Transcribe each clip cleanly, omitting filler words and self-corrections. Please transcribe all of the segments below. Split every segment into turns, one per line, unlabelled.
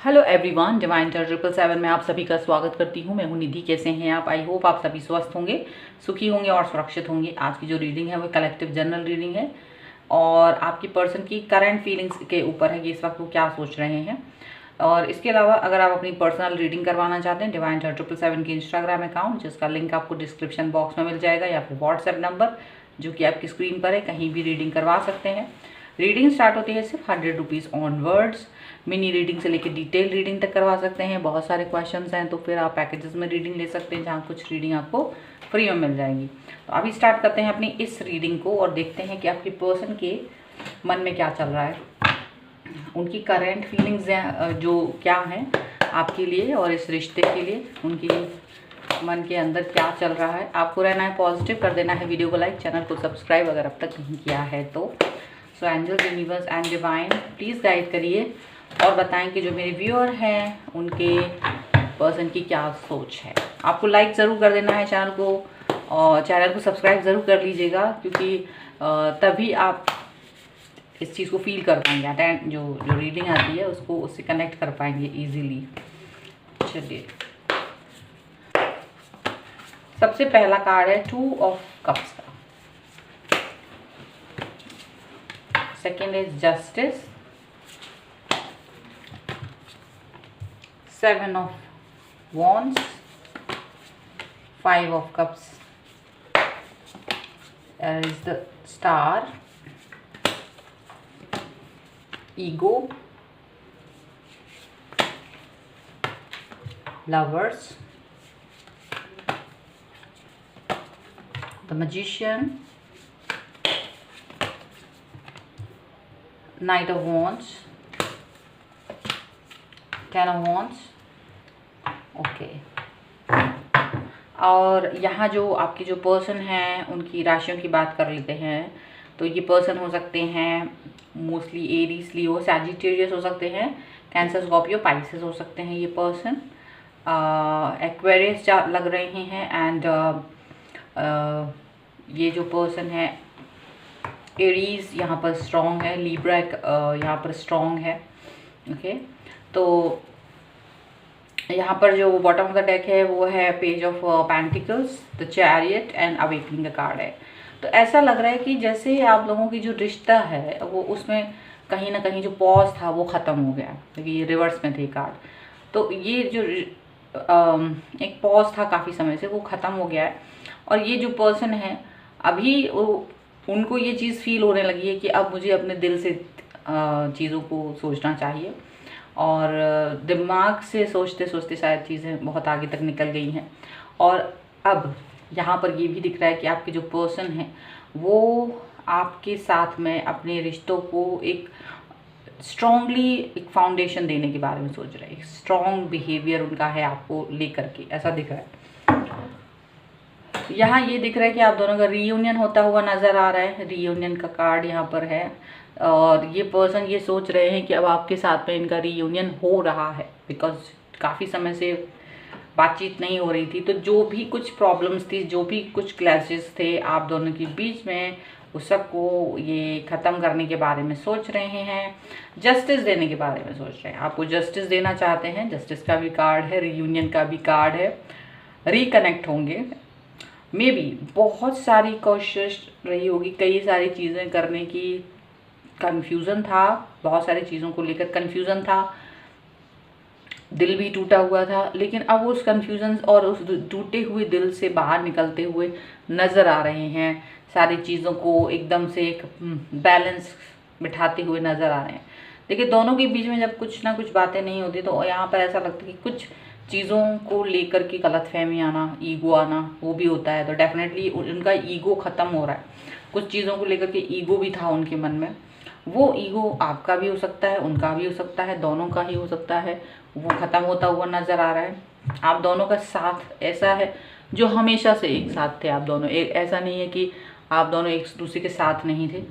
Hello everyone, divine chart 777 में आप सभी का स्वागत करती हूँ। मैं हूँ निधि। कैसे हैं आप? आई होप आप सभी स्वस्थ होंगे, सुखी होंगे और सुरक्षित होंगे। आज की जो रीडिंग है वो कलेक्टिव जनरल रीडिंग है और आपकी पर्सन की करंट फीलिंग्स के ऊपर है कि इस वक्त वो क्या सोच रहे हैं। और इसके अलावा अगर आप अपनी पर्सनल रीडिंग करवाना चाहते हैं, डिवाइन चार्ट 777 की इंस्टाग्राम अकाउंट, जिसका लिंक आपको डिस्क्रिप्शन बॉक्स में मिल जाएगा, या फिर व्हाट्सएप नंबर जो कि आपकी स्क्रीन पर है, कहीं भी रीडिंग करवा सकते हैं। रीडिंग स्टार्ट होती है सिर्फ 100 रुपीज़ ऑनवर्ड्स। मिनी रीडिंग से लेकर डिटेल रीडिंग तक करवा सकते हैं। बहुत सारे क्वेश्चंस हैं तो फिर आप पैकेजेस में रीडिंग ले सकते हैं, जहाँ कुछ रीडिंग आपको फ्री में मिल जाएगी। तो अभी स्टार्ट करते हैं अपनी इस रीडिंग को और देखते हैं कि आपकी पर्सन के मन में क्या चल रहा है, उनकी करेंट फीलिंग्स जो क्या हैं आपके लिए और इस रिश्ते के लिए, उनकी मन के अंदर क्या चल रहा है। आपको रहना है पॉजिटिव, कर देना है वीडियो को लाइक, चैनल को सब्सक्राइब अगर अब तक नहीं किया है तो। So angels, universe and divine please guide करिए और बताएं कि जो मेरे व्यूअर हैं उनके पर्सन की क्या सोच है। आपको लाइक ज़रूर कर देना है चैनल को और चैनल को सब्सक्राइब ज़रूर कर लीजिएगा, क्योंकि तभी आप इस चीज़ को फील कर पाएंगे। जो रीडिंग आती है उसको उससे कनेक्ट कर पाएंगे ईजीली। चलिए, सबसे पहला कार्ड है 2 ऑफ कप्स का। Second is justice, 7 of wands, 5 of cups, there is the star, ego, lovers, the magician, knight of wands, 10 of wands। Okay, और यहाँ जो आपकी जो पर्सन हैं उनकी राशियों की बात कर लेते हैं। तो ये पर्सन हो सकते हैं मोस्टली एरीज, लियो, सैजिटेरियस हो सकते हैं, कैंसर, स्कॉर्पियो, पाइसेस हो सकते हैं ये पर्सन, एक्वेरियस लग रहे हैं। एंड ये जो पर्सन है एरीज यहाँ पर स्ट्रॉन्ग है, लिब्रा यहाँ पर स्ट्रॉन्ग है। ओके, तो यहाँ पर जो बॉटम ऑफ द डेक है वो है page of pentacles, the chariot and awakening का कार्ड है। तो ऐसा लग रहा है कि जैसे आप लोगों की जो रिश्ता है वो उसमें कहीं ना कहीं जो पॉज था वो ख़त्म हो गया, क्योंकि ये रिवर्स में थे कार्ड। तो ये जो एक पॉज था काफ़ी समय से वो ख़त्म हो गया है। और ये जो पर्सन है अभी उनको ये चीज़ फील होने लगी है कि अब मुझे अपने दिल से चीज़ों को सोचना चाहिए, और दिमाग से सोचते सोचते शायद चीज़ें बहुत आगे तक निकल गई हैं। और अब यहाँ पर ये भी दिख रहा है कि आपके जो पर्सन है वो आपके साथ में अपने रिश्तों को एक स्ट्रॉन्गली एक फाउंडेशन देने के बारे में सोच रहे हैं। एक स्ट्रॉन्ग बिहेवियर उनका है आपको लेकर के, ऐसा दिख रहा है। यहाँ ये दिख रहा है कि आप दोनों का रीयूनियन होता हुआ नज़र आ रहा है। रीयूनियन का कार्ड यहाँ पर है और ये पर्सन ये सोच रहे हैं कि अब आपके साथ में इनका रीयूनियन हो रहा है, बिकॉज काफ़ी समय से बातचीत नहीं हो रही थी। तो जो भी कुछ प्रॉब्लम्स थी, जो भी कुछ क्लैशेस थे आप दोनों के बीच में, उस सबको ये ख़त्म करने के बारे में सोच रहे हैं। जस्टिस देने के बारे में सोच रहे हैं, आपको जस्टिस देना चाहते हैं। जस्टिस का भी कार्ड है, रीयूनियन का भी कार्ड है। रिकनेक्ट होंगे, मे बी बहुत सारी कोशिश रही होगी, कई सारी चीज़ें करने की, कन्फ्यूज़न था, बहुत सारी चीज़ों को लेकर कन्फ्यूज़न था, दिल भी टूटा हुआ था। लेकिन अब उस कन्फ्यूज़न और उस टूटे हुए दिल से बाहर निकलते हुए नज़र आ रहे हैं। सारी चीज़ों को एकदम से एक बैलेंस बिठाते हुए नज़र आ रहे हैं। देखिए, दोनों के बीच में जब कुछ ना कुछ बातें नहीं होती तो यहाँ पर ऐसा लगता है कि कुछ चीज़ों को लेकर के गलतफहमी आना, ईगो आना, वो भी होता है। तो डेफिनेटली उनका ईगो ख़त्म हो रहा है। कुछ चीज़ों को लेकर के ईगो भी था उनके मन में, वो ईगो आपका भी हो सकता है, उनका भी हो सकता है, दोनों का ही हो सकता है। वो ख़त्म होता हुआ नज़र आ रहा है। आप दोनों का साथ ऐसा है जो हमेशा से एक साथ थे। आप दोनों ऐसा नहीं है कि आप दोनों एक दूसरे के साथ नहीं थे,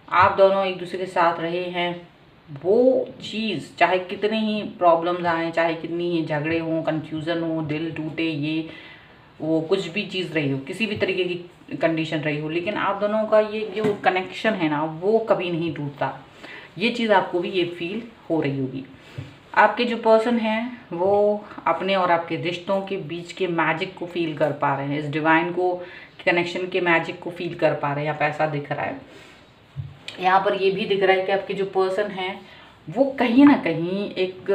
आप दोनों एक दूसरे के साथ रहे हैं। वो चीज़ चाहे कितनी ही प्रॉब्लम्स आएँ, चाहे कितनी ही झगड़े हों, कन्फ्यूज़न हो, दिल टूटे, ये वो कुछ भी चीज़ रही हो, किसी भी तरीके की कंडीशन रही हो, लेकिन आप दोनों का ये जो कनेक्शन है ना वो कभी नहीं टूटता। ये चीज़ आपको भी ये फील हो रही होगी। आपके जो पर्सन हैं वो अपने और आपके रिश्तों के बीच के मैजिक को फील कर पा रहे हैं, इस डिवाइन को, कनेक्शन के मैजिक को फील कर पा रहे हैं। यहाँ पे ऐसा दिख रहा है। यहाँ पर ये भी दिख रहा है कि आपके जो पर्सन हैं वो कहीं ना कहीं एक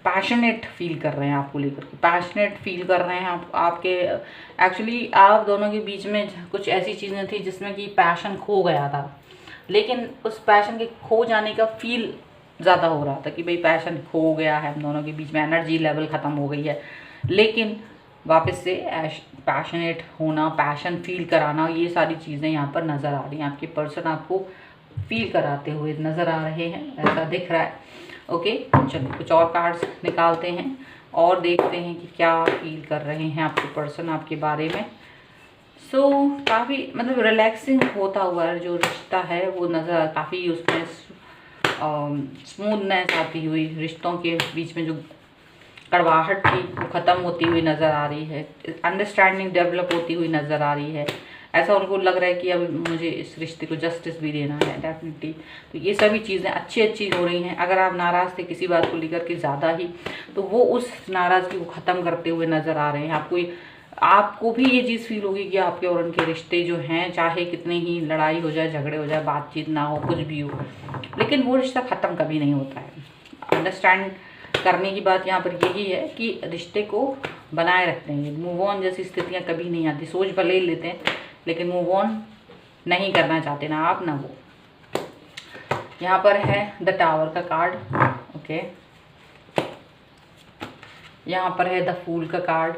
पैशनेट फील कर रहे हैं आपको लेकर के, पैशनेट फील कर रहे हैं आपके एक्चुअली आप दोनों के बीच में कुछ ऐसी चीज़ें थी जिसमें कि पैशन खो गया था, लेकिन उस पैशन के खो जाने का फील ज़्यादा हो रहा था कि भाई पैशन खो गया है, हम दोनों के बीच में एनर्जी लेवल ख़त्म हो गई है। लेकिन वापस से पैशनेट होना, पैशन फील कराना, ये सारी चीज़ें यहाँ पर नज़र आ रही हैं। आपके पर्सन आपको फील कराते हुए नज़र आ रहे हैं, ऐसा दिख रहा है। ओके, चलिए कुछ और कार्ड्स निकालते हैं और देखते हैं कि क्या फील कर रहे हैं आपके पर्सन आपके बारे में। सो काफ़ी मतलब रिलैक्सिंग होता हुआ जो रिश्ता है वो नज़र, काफ़ी उसमें स्मूथनेस आती हुई, रिश्तों के बीच में जो कड़वाहट थी वो ख़त्म होती हुई नज़र आ रही है, अंडरस्टैंडिंग डेवलप होती हुई नज़र आ रही है। ऐसा उनको लग रहा है कि अब मुझे इस रिश्ते को जस्टिस भी देना है डेफिनेटली। तो ये सभी चीज़ें अच्छी हो रही हैं। अगर आप नाराज़ थे किसी बात को लेकर के ज़्यादा ही, तो वो उस नाराज़गी को ख़त्म करते हुए नज़र आ रहे हैं। आपको भी ये चीज़ फील होगी कि आपके और उनके रिश्ते जो हैं, चाहे कितनी ही लड़ाई हो जाए, झगड़े हो जाए, बातचीत ना हो, कुछ भी हो, लेकिन वो रिश्ता ख़त्म कभी नहीं होता है। अंडरस्टैंड करने की बात यहाँ पर यही है कि रिश्ते को बनाए रखते हैं। मूव ऑन जैसी स्थितियाँ कभी नहीं आती, सोच भले ही लेते हैं लेकिन मूव ऑन नहीं करना चाहते, ना आप ना वो। यहाँ पर है द टावर का कार्ड। ओके, यहाँ पर है द फूल का कार्ड।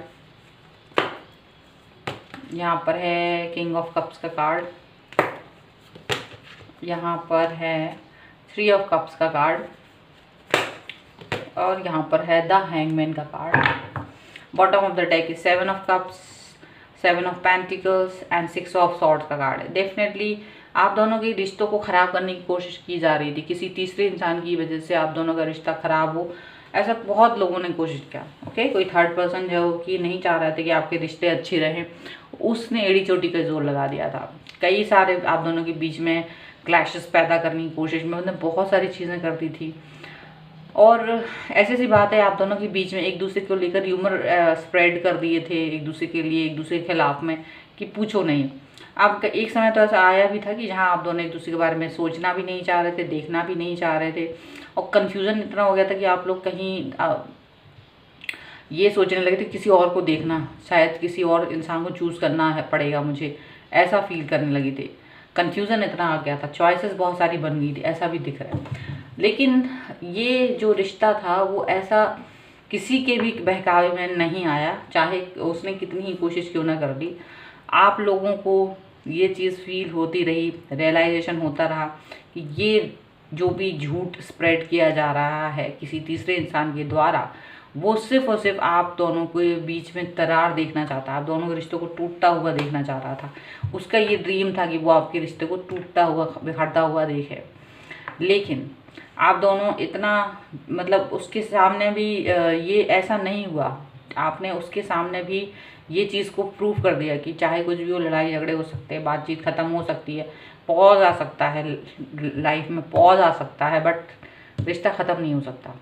यहाँ पर है किंग ऑफ कप्स का कार्ड। यहाँ पर है 3 ऑफ कप्स का कार्ड और यहाँ पर है द हैंगमैन का card. Bottom of the deck is 7 of cups, 7 of pentacles and 6 of swords का कार्ड है। डेफिनेटली आप दोनों के रिश्तों को ख़राब करने की कोशिश की जा रही थी, किसी तीसरे इंसान की वजह से आप दोनों का रिश्ता ख़राब हो, ऐसा बहुत लोगों ने कोशिश किया। ओके, कोई थर्ड पर्सन जो कि नहीं चाह रहे थे कि आपके रिश्ते अच्छे रहें, उसने एड़ी चोटी का जोर लगा दिया था। कई सारे आप दोनों के बीच में क्लैशेस पैदा करने की कोशिश में उसने बहुत सारी चीज़ें करती थी। और ऐसी सी बात है, आप दोनों के बीच में एक दूसरे को लेकर र्यूमर स्प्रेड कर दिए थे एक दूसरे के लिए, एक दूसरे के खिलाफ में, कि पूछो नहीं। अब एक समय तो ऐसा आया भी था कि जहां आप दोनों एक दूसरे के बारे में सोचना भी नहीं चाह रहे थे, देखना भी नहीं चाह रहे थे, और कन्फ्यूज़न इतना हो गया था कि आप लोग कहीं ये सोचने लगे थे किसी और को देखना, शायद किसी और इंसान को चूज़ करना है पड़ेगा मुझे, ऐसा फील करने लगे थे। कन्फ्यूज़न इतना आ गया था, चॉइसेस बहुत सारी बन गई थी, ऐसा भी दिख रहा है। लेकिन ये जो रिश्ता था वो ऐसा किसी के भी बहकावे में नहीं आया, चाहे उसने कितनी ही कोशिश क्यों ना कर ली। आप लोगों को ये चीज़ फील होती रही, रियलाइजेशन होता रहा कि ये जो भी झूठ स्प्रेड किया जा रहा है किसी तीसरे इंसान के द्वारा, वो सिर्फ और सिर्फ आप दोनों के बीच में दरार देखना चाहता, आप दोनों के रिश्ते को टूटता हुआ देखना चाह रहा था। उसका ये ड्रीम था कि वो आपके रिश्ते को टूटता हुआ, बिखरता हुआ देखे। लेकिन आप दोनों इतना मतलब उसके सामने भी ये ऐसा नहीं हुआ, आपने उसके सामने भी ये चीज़ को प्रूव कर दिया कि चाहे कुछ भी हो, लड़ाई झगड़े हो सकते हैं, बातचीत ख़त्म हो सकती है, पॉज आ सकता है, लाइफ में पॉज आ सकता है, बट रिश्ता ख़त्म नहीं हो सकता।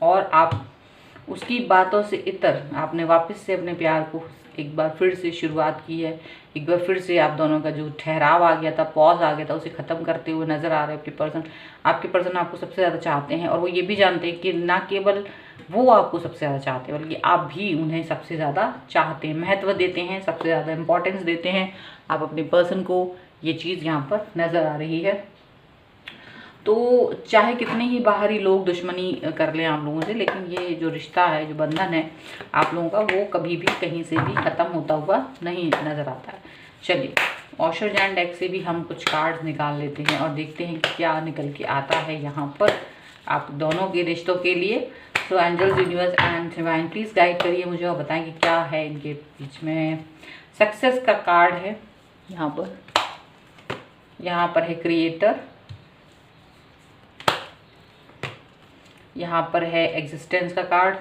और आप उसकी बातों से इतर आपने वापस से अपने प्यार को एक बार फिर से शुरुआत की है, एक बार फिर से आप दोनों का जो ठहराव आ गया था, पॉज आ गया था, उसे ख़त्म करते हुए नज़र आ रहे हैं आपके पर्सन आपको सबसे ज़्यादा चाहते हैं। और वो ये भी जानते हैं कि ना केवल वो आपको सबसे ज़्यादा चाहते हैं बल्कि आप भी उन्हें सबसे ज़्यादा चाहते हैं, महत्व देते हैं, सबसे ज़्यादा इम्पोर्टेंस देते हैं आप अपने पर्सन को। ये चीज़ यहाँ पर नज़र आ रही है। तो चाहे कितने ही बाहरी लोग दुश्मनी कर लें आप लोगों से, लेकिन ये जो रिश्ता है, जो बंधन है आप लोगों का, वो कभी भी कहीं से भी ख़त्म होता हुआ नहीं नज़र आता है। चलिए ऑशर जैन डेक से भी हम कुछ कार्ड्स निकाल लेते हैं और देखते हैं क्या निकल के आता है यहाँ पर आप दोनों के रिश्तों के लिए। So angels, universe and divine please guide करिए मुझे और बताएं कि क्या है इनके बीच में। सक्सेस का कार्ड है यहाँ पर है क्रिएटर, यहाँ पर है एग्जिस्टेंस का card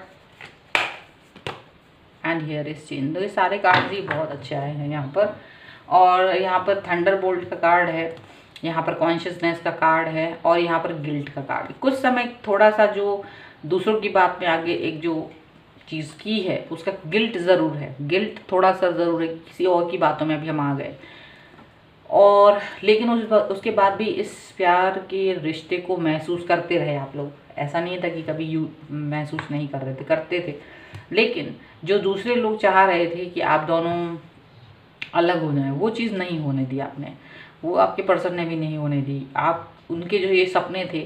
and here is change. तो ये सारे कार्ड ही बहुत अच्छे आए हैं यहाँ पर। और यहाँ पर थंडर बोल्ट का कार्ड है यहाँ पर कॉन्शियसनेस का कार्ड है और यहाँ पर गिल्ट का कार्ड। कुछ समय थोड़ा सा जो दूसरों की बात में आगे एक जो चीज़ की है उसका गिल्ट ज़रूर है, गिल्ट थोड़ा सा ज़रूर है, किसी और की बातों में अभी हम आ गए। और लेकिन उसके बाद भी इस प्यार के रिश्ते को महसूस करते रहे आप लोग। ऐसा नहीं था कि कभी यू महसूस नहीं कर रहे थे, करते थे। लेकिन जो दूसरे लोग चाह रहे थे कि आप दोनों अलग हो जाएं, वो चीज़ नहीं होने दी आपने, वो आपके पर्सन ने भी नहीं होने दी। आप उनके जो ये सपने थे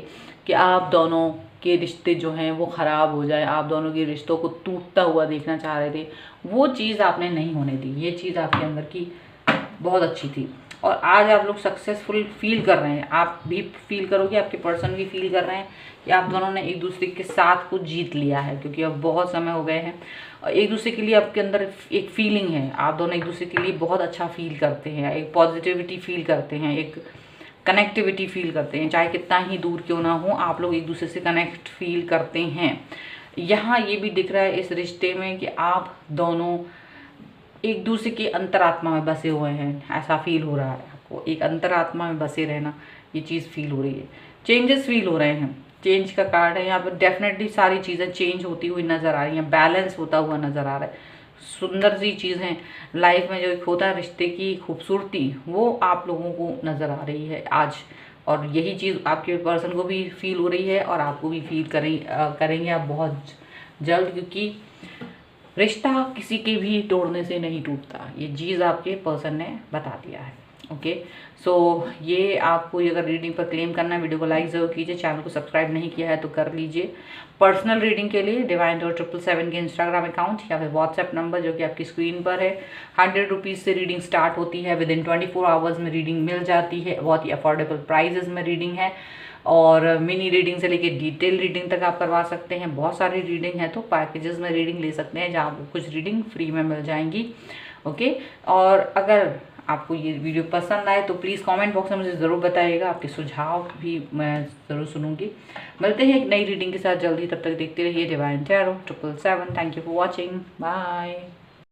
कि आप दोनों के रिश्ते जो हैं वो ख़राब हो जाए, आप दोनों के रिश्तों को टूटता हुआ देखना चाह रहे थे, वो चीज़ आपने नहीं होने दी। ये चीज़ आपके अंदर की बहुत अच्छी थी और आज आप लोग सक्सेसफुल फील कर रहे हैं। आप भी फील करोगे, आपके पर्सन भी फील कर रहे हैं कि आप दोनों ने एक दूसरे के साथ कुछ जीत लिया है, क्योंकि अब बहुत समय हो गए हैं और एक दूसरे के लिए आपके अंदर एक फीलिंग है। आप दोनों एक दूसरे के लिए बहुत अच्छा फील करते हैं, एक पॉजिटिविटी फील करते हैं, एक कनेक्टिविटी फील करते हैं। चाहे कितना ही दूर क्यों ना हो, आप लोग एक दूसरे से कनेक्ट फील करते हैं। यहाँ ये भी दिख रहा है इस रिश्ते में कि आप दोनों एक दूसरे की अंतरात्मा में बसे हुए हैं, ऐसा फील हो रहा है आपको। एक अंतरात्मा में बसे रहना, ये चीज़ फील हो रही है। चेंजेस फील हो रहे हैं, चेंज का कार्ड है यहाँ पर। डेफिनेटली सारी चीज़ें चेंज होती हुई नज़र आ रही हैं, बैलेंस होता हुआ नज़र आ रहा है। सुंदर सी चीज़ें लाइफ में जो एक होता है रिश्ते की खूबसूरती, वो आप लोगों को नज़र आ रही है आज। और यही चीज़ आपके पर्सन को भी फील हो रही है और आपको भी फील करेंगे आप बहुत जल्द, क्योंकि रिश्ता किसी के भी तोड़ने से नहीं टूटता, ये चीज़ आपके पर्सन ने बता दिया है। ओके, सो ये आपको अगर रीडिंग पर क्लेम करना है, वीडियो को लाइक ज़रूर कीजिए, चैनल को सब्सक्राइब नहीं किया है तो कर लीजिए। पर्सनल रीडिंग के लिए डिवाइन डॉट 777 के इंस्टाग्राम अकाउंट या फिर व्हाट्सएप नंबर जो कि आपकी स्क्रीन पर है। 100 रुपीज़ से रीडिंग स्टार्ट होती है, विद इन 24 आवर्स में रीडिंग मिल जाती है। बहुत ही अफोर्डेबल प्राइजेस में रीडिंग है और मिनी रीडिंग से लेके डिटेल रीडिंग तक आप करवा सकते हैं। बहुत सारी रीडिंग है तो पैकेजेस में रीडिंग ले सकते हैं, जहाँ आपको कुछ रीडिंग फ्री में मिल जाएंगी। ओके, और अगर आपको ये वीडियो पसंद आए तो प्लीज़ कमेंट बॉक्स में मुझे ज़रूर बताइएगा, आपके सुझाव भी मैं ज़रूर सुनूंगी। मिलते हैं एक नई रीडिंग के साथ जल्दी, तब तक देखते रहिए divine tarot 777। Thank you for watching, bye.